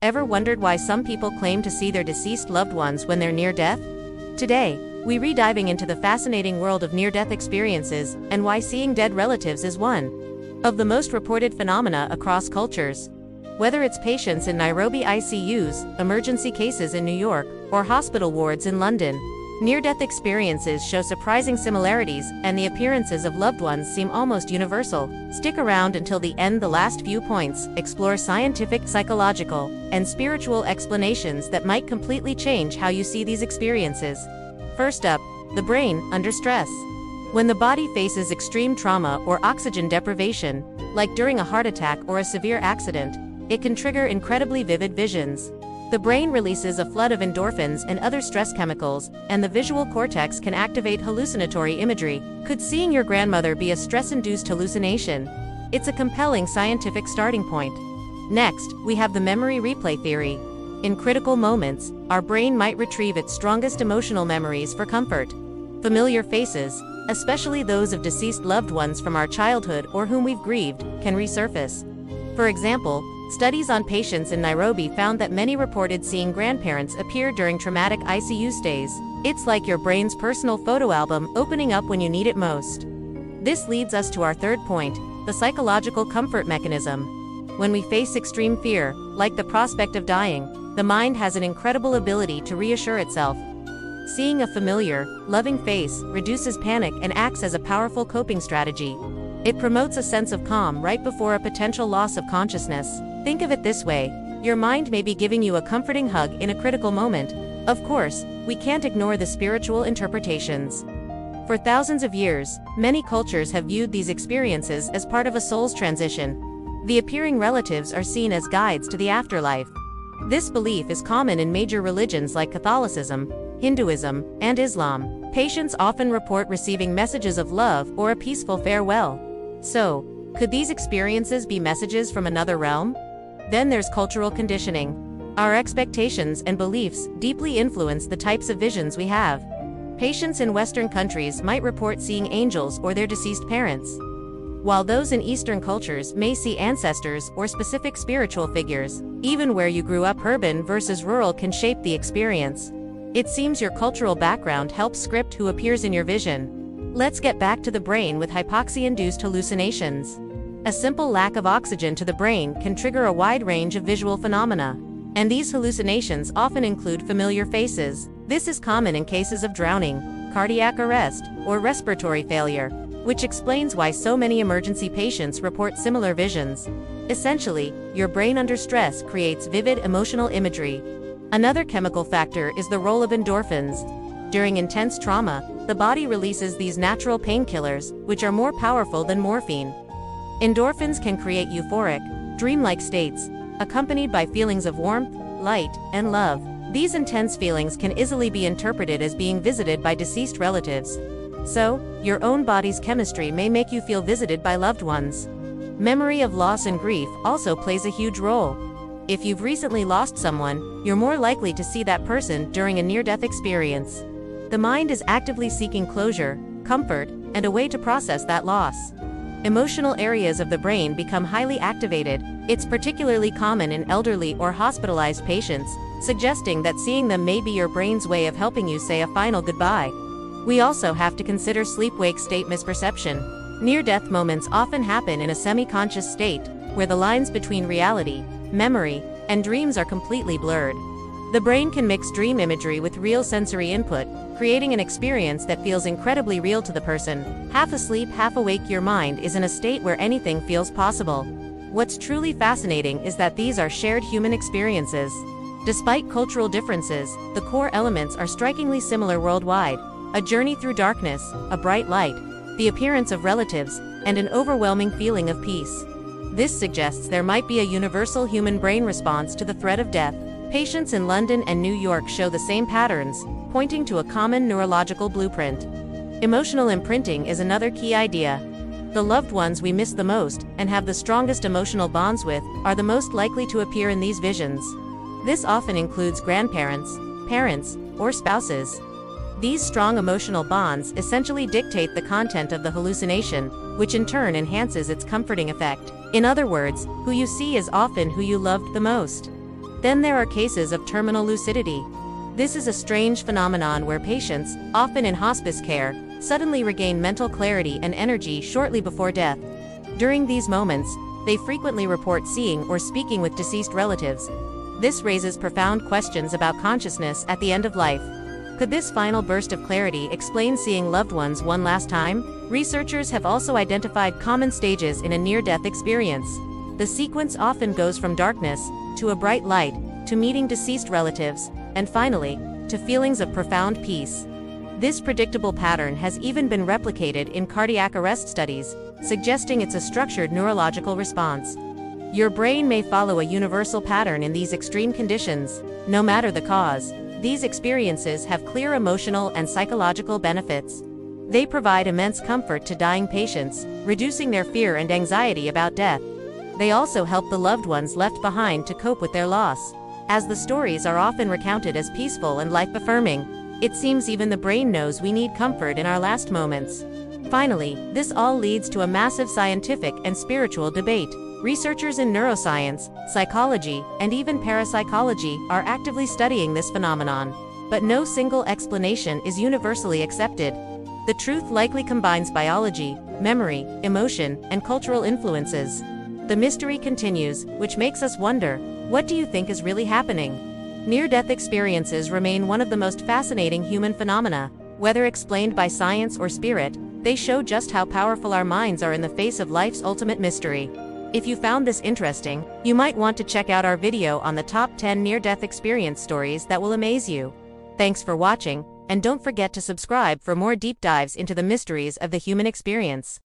Ever wondered why some people claim to see their deceased loved ones when they're near death? Today, we're diving into the fascinating world of near-death experiences and why seeing dead relatives is one of the most reported phenomena across cultures. Whether it's patients in Nairobi ICUs, emergency cases in New York, or hospital wards in London, near-death experiences show surprising similarities, and the appearances of loved ones seem almost universal. Stick around until the end. The last few points explore scientific, psychological, and spiritual explanations that might completely change how you see these experiences. First up, the brain under stress. When the body faces extreme trauma or oxygen deprivation, like during a heart attack or a severe accident, it can trigger incredibly vivid visions. The brain releases a flood of endorphins and other stress chemicals, and the visual cortex can activate hallucinatory imagery. Could seeing your grandmother be a stress-induced hallucination? It's a compelling scientific starting point. Next, we have the memory replay theory. In critical moments, our brain might retrieve its strongest emotional memories for comfort. Familiar faces, especially those of deceased loved ones from our childhood or whom we've grieved, can resurface. For example, studies on patients in Nairobi found that many reported seeing grandparents appear during traumatic ICU stays. It's like your brain's personal photo album opening up when you need it most. This leads us to our third point, the psychological comfort mechanism. When we face extreme fear, like the prospect of dying, the mind has an incredible ability to reassure itself. Seeing a familiar, loving face reduces panic and acts as a powerful coping strategy. It promotes a sense of calm right before a potential loss of consciousness. Think of it this way: your mind may be giving you a comforting hug in a critical moment. Of course, we can't ignore the spiritual interpretations. For thousands of years, many cultures have viewed these experiences as part of a soul's transition. The appearing relatives are seen as guides to the afterlife. This belief is common in major religions like Catholicism, Hinduism, and Islam. Patients often report receiving messages of love or a peaceful farewell. So, could these experiences be messages from another realm? Then there's cultural conditioning. Our expectations and beliefs deeply influence the types of visions we have. Patients in Western countries might report seeing angels or their deceased parents, while those in Eastern cultures may see ancestors or specific spiritual figures. Even where you grew up, urban versus rural, can shape the experience. It seems your cultural background helps script who appears in your vision. Let's get back to the brain with hypoxia-induced hallucinations. A simple lack of oxygen to the brain can trigger a wide range of visual phenomena, and these hallucinations often include familiar faces. This is common in cases of drowning, cardiac arrest, or respiratory failure, which explains why so many emergency patients report similar visions. Essentially, your brain under stress creates vivid emotional imagery. Another chemical factor is the role of endorphins. During intense trauma, the body releases these natural painkillers, which are more powerful than morphine. Endorphins can create euphoric, dreamlike states, accompanied by feelings of warmth, light, and love. These intense feelings can easily be interpreted as being visited by deceased relatives. So, your own body's chemistry may make you feel visited by loved ones. Memory of loss and grief also plays a huge role. If you've recently lost someone, you're more likely to see that person during a near-death experience. The mind is actively seeking closure, comfort, and a way to process that loss. Emotional areas of the brain become highly activated. It's particularly common in elderly or hospitalized patients, suggesting that seeing them may be your brain's way of helping you say a final goodbye. We also have to consider sleep-wake state misperception. Near-death moments often happen in a semi-conscious state, where the lines between reality, memory, and dreams are completely blurred. The brain can mix dream imagery with real sensory input, creating an experience that feels incredibly real to the person. Half asleep, half awake, your mind is in a state where anything feels possible. What's truly fascinating is that these are shared human experiences. Despite cultural differences, the core elements are strikingly similar worldwide: a journey through darkness, a bright light, the appearance of relatives, and an overwhelming feeling of peace. This suggests there might be a universal human brain response to the threat of death. Patients in London and New York show the same patterns, pointing to a common neurological blueprint. Emotional imprinting is another key idea. The loved ones we miss the most and have the strongest emotional bonds with are the most likely to appear in these visions. This often includes grandparents, parents, or spouses. These strong emotional bonds essentially dictate the content of the hallucination, which in turn enhances its comforting effect. In other words, who you see is often who you loved the most. Then there are cases of terminal lucidity. This is a strange phenomenon where patients, often in hospice care, suddenly regain mental clarity and energy shortly before death. During these moments, they frequently report seeing or speaking with deceased relatives. This raises profound questions about consciousness at the end of life. Could this final burst of clarity explain seeing loved ones one last time? Researchers have also identified common stages in a near-death experience. The sequence often goes from darkness to a bright light, to meeting deceased relatives, and finally, to feelings of profound peace. This predictable pattern has even been replicated in cardiac arrest studies, suggesting it's a structured neurological response. Your brain may follow a universal pattern in these extreme conditions, no matter the cause. These experiences have clear emotional and psychological benefits. They provide immense comfort to dying patients, reducing their fear and anxiety about death. They also help the loved ones left behind to cope with their loss. As the stories are often recounted as peaceful and life-affirming, it seems even the brain knows we need comfort in our last moments. Finally, this all leads to a massive scientific and spiritual debate. Researchers in neuroscience, psychology, and even parapsychology are actively studying this phenomenon. But no single explanation is universally accepted. The truth likely combines biology, memory, emotion, and cultural influences. The mystery continues, which makes us wonder, what do you think is really happening? Near-death experiences remain one of the most fascinating human phenomena. Whether explained by science or spirit, they show just how powerful our minds are in the face of life's ultimate mystery. If you found this interesting, you might want to check out our video on the top 10 near-death experience stories that will amaze you. Thanks for watching, and don't forget to subscribe for more deep dives into the mysteries of the human experience.